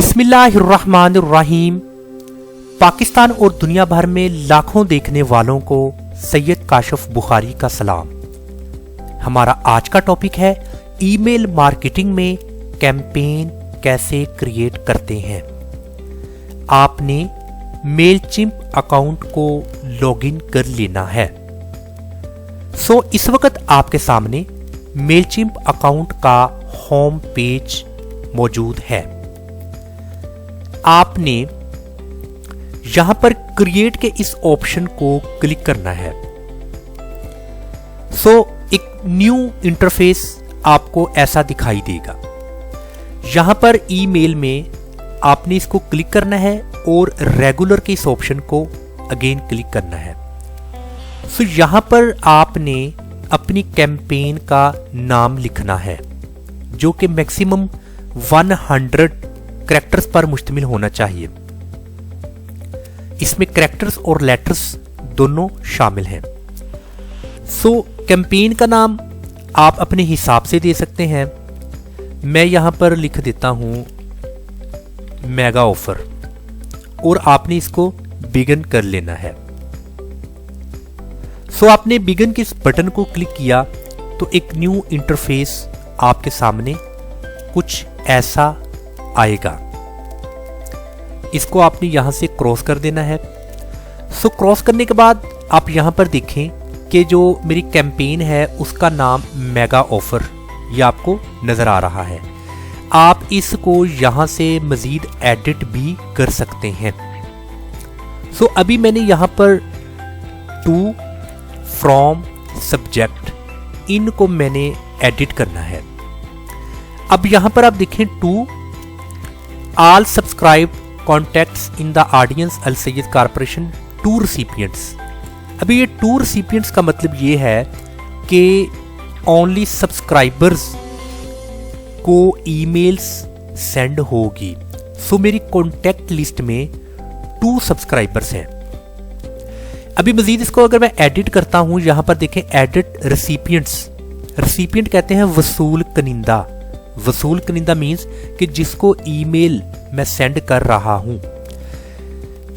बिस्मिल्लाहिर्रहमानिर्रहीम। पाकिस्तान और दुनिया भर में लाखों देखने वालों को सैयद काशिफ बुखारी का सलाम। हमारा आज का टॉपिक है ईमेल मार्केटिंग में कैंपेन कैसे क्रिएट करते हैं। आपने मेलचिम्प अकाउंट को लॉगिन कर लेना है। इस वक्त आपके सामने मेलचिम्प अकाउंट का होम पेज मौजूद है। आपने यहां पर क्रिएट के इस ऑप्शन को क्लिक करना है। एक न्यू इंटरफेस आपको ऐसा दिखाई देगा। यहां पर ईमेल में आपने इसको क्लिक करना है और रेगुलर के इस ऑप्शन को अगेन क्लिक करना है। यहां पर आपने अपनी कैंपेन का नाम लिखना है जो कि मैक्सिमम 100 कैरेक्टर्स पर मुश्तमिल होना चाहिए। इसमें कैरेक्टर्स और लेटर्स दोनों शामिल हैं। कैंपेन का नाम आप अपने हिसाब से दे सकते हैं। मैं यहां पर लिख देता हूं मेगा ऑफर और आपने इसको बिगिन कर लेना है। आपने बिगिन के इस बटन को क्लिक किया तो एक न्यू इंटरफेस आपके सामने कुछ ऐसा आएगा। इसको आपने यहां से क्रॉस कर देना है। क्रॉस करने के बाद आप यहां पर देखें कि जो मेरी कैंपेन है उसका नाम मेगा ऑफर ये आपको नजर आ रहा है। आप इसको यहां से मजीद एडिट भी कर सकते हैं। अभी मैंने यहां पर टू, फ्रॉम, सब्जेक्ट इनको मैंने एडिट करना है। अब यहां पर आप देखें to all subscribe contacts in the audience Al Syed corporation to recipients. अभी ये टू रिसिपिएंट्स का मतलब ये है कि ओनली सब्सक्राइबर्स को ईमेल्स सेंड होगी। मेरी कॉन्टैक्ट लिस्ट में 2 सब्सक्राइबर्स हैं। अभी मजीद इसको अगर मैं एडिट करता हूं, यहां पर देखें एडिट रिसिपिएंट्स। रिसिपिएंट कहते हैं वसूल कनिंदा। वसूल कनिंदा मीन्स कि जिसको ईमेल मैं सेंड कर रहा हूं।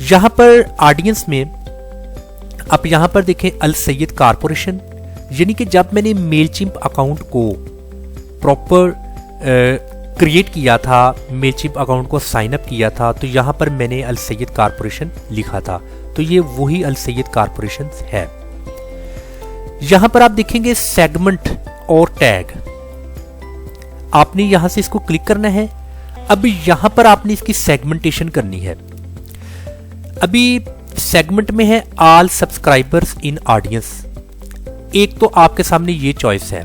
यहां पर ऑडियंस में आप यहां पर देखें अल सैयद कॉर्पोरेशन, यानी कि जब मैंने मेलचिम्प अकाउंट को प्रॉपर क्रिएट किया था, मेलचिम्प अकाउंट को साइन अप किया था, तो यहां पर मैंने अल सैयद कॉर्पोरेशन लिखा था। तो ये वही अल सैयद कॉर्पोरेशन है। यहां पर आप देखेंगे सेगमेंट और टैग। आपने यहां से इसको क्लिक करना है। अब यहां पर आपने इसकी सेगमेंटेशन करनी है। अभी सेगमेंट में है ऑल सब्सक्राइबर्स इन ऑडियंस। एक तो आपके सामने ये चॉइस है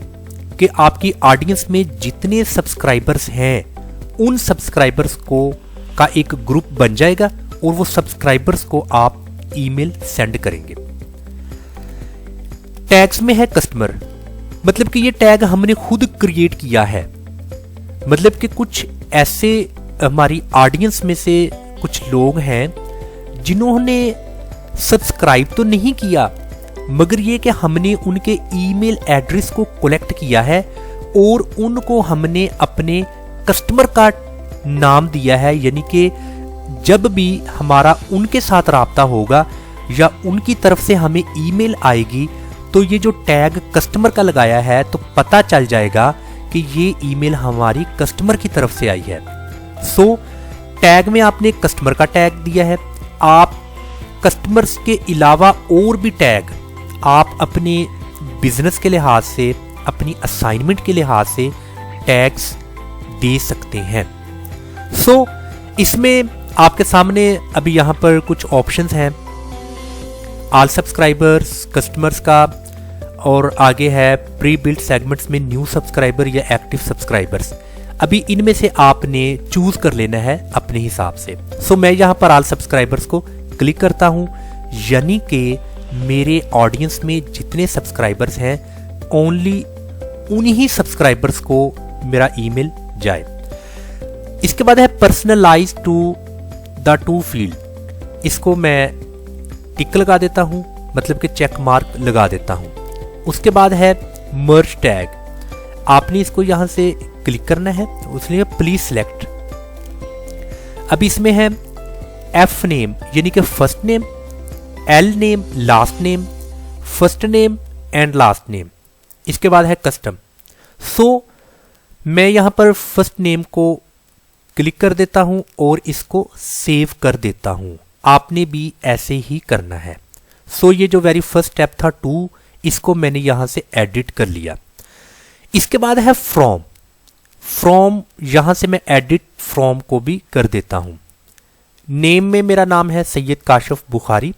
कि आपकी ऑडियंस में जितने सब्सक्राइबर्स हैं उन सब्सक्राइबर्स को का एक ग्रुप बन जाएगा और वो सब्सक्राइबर्स को आप ईमेल सेंड करेंगे। टैग्स में है कस्टमर, मतलब कि ये टैग हमने खुद क्रिएट किया है। मतलब कि कुछ ऐसे हमारी ऑडियंस में से कुछ लोग हैं जिन्होंने सब्सक्राइब तो नहीं किया, मगर ये कि हमने उनके ईमेल एड्रेस को कलेक्ट किया है और उनको हमने अपने कस्टमर का नाम दिया है। यानी कि जब भी हमारा उनके साथ राब्ता होगा या उनकी तरफ से हमें ईमेल आएगी तो ये जो टैग कस्टमर का लगाया है तो पता चल जाएगा कि ये ईमेल हमारी कस्टमर की तरफ से आई है। टैग में आपने कस्टमर का टैग दिया है। आप कस्टमर्स के अलावा और भी टैग आप अपने बिजनेस के लिहाज से, अपनी असाइनमेंट के लिहाज से टैग्स दे सकते हैं। इसमें आपके सामने अभी यहां पर कुछ ऑप्शंस हैं, ऑल सब्सक्राइबर्स, कस्टमर्स का, और आगे है प्री बिल्ड सेगमेंट्स में न्यू सब्सक्राइबर या एक्टिव सब्सक्राइबर्स। अभी इनमें से आपने चूज कर लेना है अपने हिसाब से। मैं यहां पर ऑल सब्सक्राइबर्स को क्लिक करता हूं, यानी कि मेरे ऑडियंस में जितने सब्सक्राइबर्स हैं ओनली उन्हीं सब्सक्राइबर्स को मेरा ईमेल जाए। इसके बाद है personalise to the to field. इसको मैं टिक लगा देता हूं, मतलब कि चेक मार्क लगा देता हूं। उसके बाद है मर्ज टैग। आपने इसको यहां से क्लिक करना है, उसलिए प्लीज सिलेक्ट। अब इसमें है एफ नेम यानी कि first name, L name last name, first name and last name. इसके बाद है कस्टम। सो मैं यहां पर फर्स्ट नेम को क्लिक कर देता हूं और इसको सेव कर देता हूं। आपने भी ऐसे ही करना है। सो ये जो वेरी फर्स्ट स्टेप था 2, इसको मैंने यहां से एडिट कर लिया। इसके बाद है फ्रॉम। फ्रॉम यहां से मैं एडिट फ्रॉम को भी कर देता हूं। नेम में मेरा नाम है सैयद काशिफ बुखारी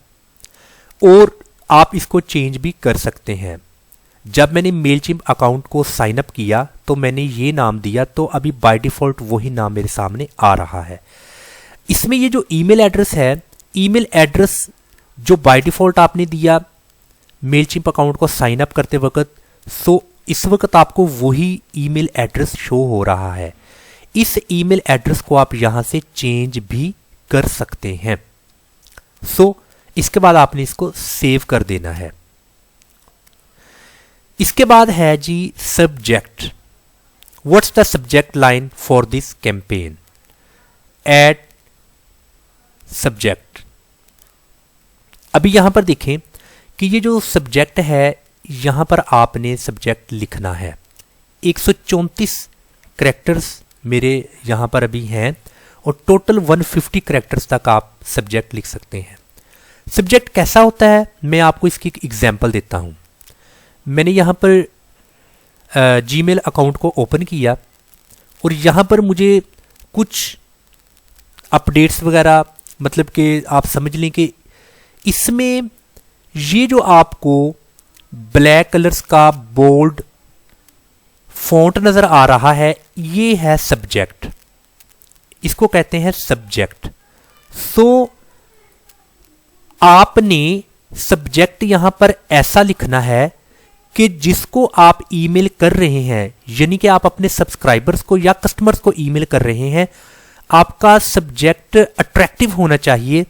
और आप इसको चेंज भी कर सकते हैं। जब मैंने मेलचिम्प अकाउंट को साइन अप किया तो मैंने ये नाम दिया, तो अभी बाय डिफॉल्ट वही नाम मेरे सामने आ रहा है। इसमें ये जो ईमेल एड्रेस है, ईमेल एड्रेस जो बाय डिफॉल्ट आपने दिया मेलचिम्प अकाउंट को साइन अप करते वक्त, सो इस वक्त आपको वही ईमेल एड्रेस शो हो रहा है। इस ईमेल एड्रेस को आप यहां से चेंज भी कर सकते हैं। सो इसके बाद आपने इसको सेव कर देना है। इसके बाद है जी subject. What's the subject line for this campaign? Add subject. अभी यहां पर देखें कि ये जो सब्जेक्ट है, यहां पर आपने सब्जेक्ट लिखना है। 134 कैरेक्टर्स मेरे यहां पर अभी हैं और टोटल 150 कैरेक्टर्स तक आप सब्जेक्ट लिख सकते हैं। सब्जेक्ट कैसा होता है, मैं आपको इसकी एक एग्जांपल देता हूं। मैंने यहां पर जीमेल अकाउंट को ओपन किया और यहां पर मुझे कुछ अपडेट्स वगैरह, मतलब कि आप समझ लें कि इसमें ये जो आपको ब्लैक कलर्स का बोल्ड फॉन्ट नजर आ रहा है, ये है सब्जेक्ट। इसको कहते हैं सब्जेक्ट। सो आपने सब्जेक्ट यहां पर ऐसा लिखना है कि जिसको आप ईमेल कर रहे हैं, यानी कि आप अपने सब्सक्राइबर्स को या कस्टमर्स को ईमेल कर रहे हैं, आपका सब्जेक्ट अट्रैक्टिव होना चाहिए।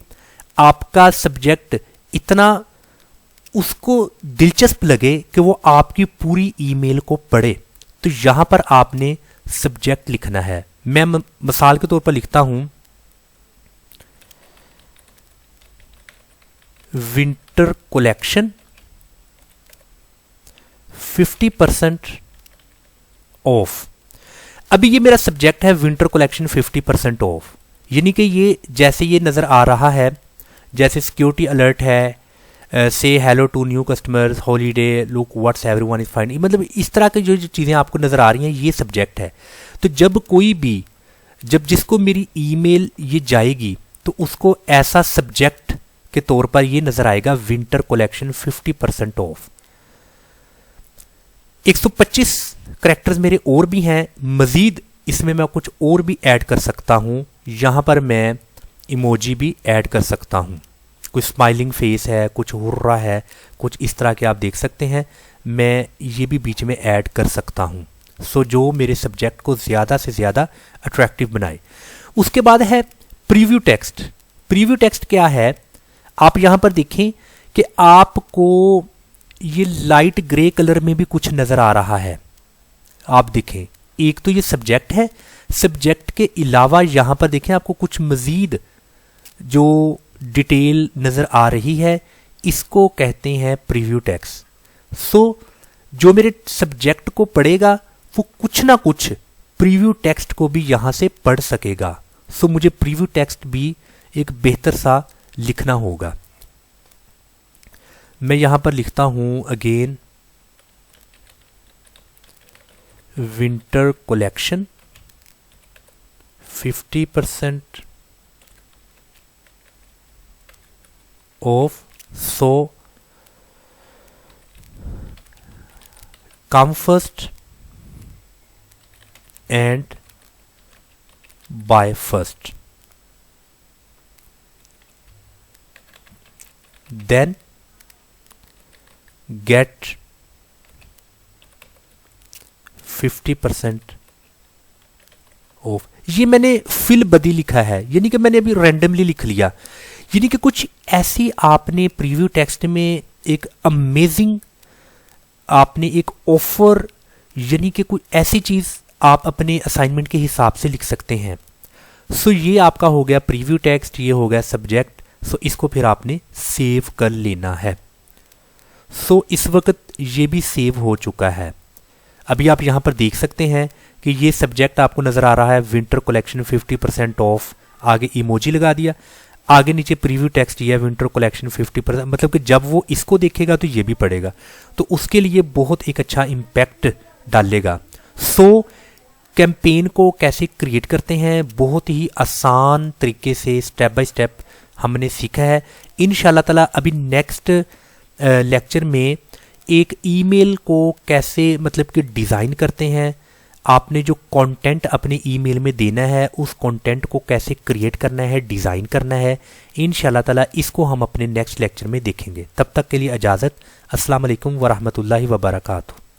आपका सब्जेक्ट इतना उसको दिलचस्प लगे कि वो आपकी पूरी ईमेल को पढ़े। तो यहां पर आपने सब्जेक्ट लिखना है। मैं मिसाल के तौर पर लिखता हूं विंटर कलेक्शन 50% ऑफ। अभी ये मेरा सब्जेक्ट है विंटर कलेक्शन 50% ऑफ, यानी कि ये जैसे ये नजर आ रहा है, जैसे सिक्योरिटी अलर्ट है, से hello to new customers, holiday, look what's everyone is fine, मतलब इस तरह की जो चीजें आपको नजर आ रही हैं, ये सब्जेक्ट है। तो जब जिसको मेरी ईमेल ये जाएगी तो उसको ऐसा सब्जेक्ट के तौर पर ये नजर आएगा विंटर कलेक्शन 50% ऑफ। 125 कैरेक्टर्स मेरे और भी हैं, मजीद इसमें मैं कुछ और भी ऐड कर सकता हूं। यहां पर मैं इमोजी भी ऐड कर सकता हूं, कुछ स्माइलिंग फेस है, कुछ हुर्रा है, कुछ इस तरह के आप देख सकते हैं। मैं ये भी बीच में ऐड कर सकता हूं, सो जो मेरे सब्जेक्ट को ज़्यादा से ज़्यादा अट्रैक्टिव बनाए। उसके बाद है प्रीव्यू टेक्स्ट। प्रीव्यू टेक्स्ट क्या है, आप यहां पर देखें कि आपको ये लाइट ग्रे कलर में भी कुछ नज़र आ रहा है। आप देखें, एक तो ये सब्जेक्ट है, सब्जेक्ट के अलावा यहां पर देखें आपको कुछ मज़ीद जो डिटेल नज़र आ रही है, इसको कहते हैं प्रीव्यू टेक्स्ट। सो जो मेरे सब्जेक्ट को पढ़ेगा वो कुछ ना कुछ प्रीव्यू टेक्स्ट को भी यहां से पढ़ सकेगा। सो मुझे प्रीव्यू टेक्स्ट भी एक बेहतर सा लिखना होगा। मैं यहां पर लिखता हूं again winter collection 50% off, so come first and buy first, then get 50% off. ये मैंने फिल बदी लिखा है, यानी कि मैंने अभी रैंडमली लिख लिया। यानी कि कुछ ऐसी आपने प्रीव्यू टेक्स्ट में एक अमेजिंग आपने एक ऑफर, यानी कि कोई ऐसी चीज आप अपने असाइनमेंट के हिसाब से लिख सकते हैं। सो ये आपका हो गया प्रीव्यू टेक्स्ट, ये हो गया सब्जेक्ट। सो इसको फिर आपने सेव कर लेना है। सो इस वक्त ये भी सेव हो चुका है। अभी आप यहाँ पर देख सकते हैं कि ये सब्जेक्ट आपको नज़र आ रहा है विंटर कलेक्शन 50% ऑफ, आगे इमोजी लगा दिया, आगे नीचे प्रीव्यू टेक्स्ट ये है विंटर कलेक्शन 50%, मतलब कि जब वो इसको देखेगा तो ये भी पढ़ेगा, तो उसके लिए बहुत एक अच्छा इम्पैक्ट डालेगा। सो कैंपेन को कैसे क्रिएट करते हैं, बहुत ही आसान तरीके से स्टेप बाय स्टेप हमने सीखा है। इंशाल्लाह ताला अभी नेक्स्ट लेक्चर में एक ईमेल को कैसे मतलब कि डिज़ाइन करते हैं, आपने जो कंटेंट अपने ईमेल में देना है उस कंटेंट को कैसे क्रिएट करना है, डिज़ाइन करना है, इंशाल्लाह ताला इसको हम अपने नेक्स्ट लेक्चर में देखेंगे। तब तक के लिए इजाज़त। अस्सलाम वालेकुम वरहमतुल्लाहि वबरकातुहू।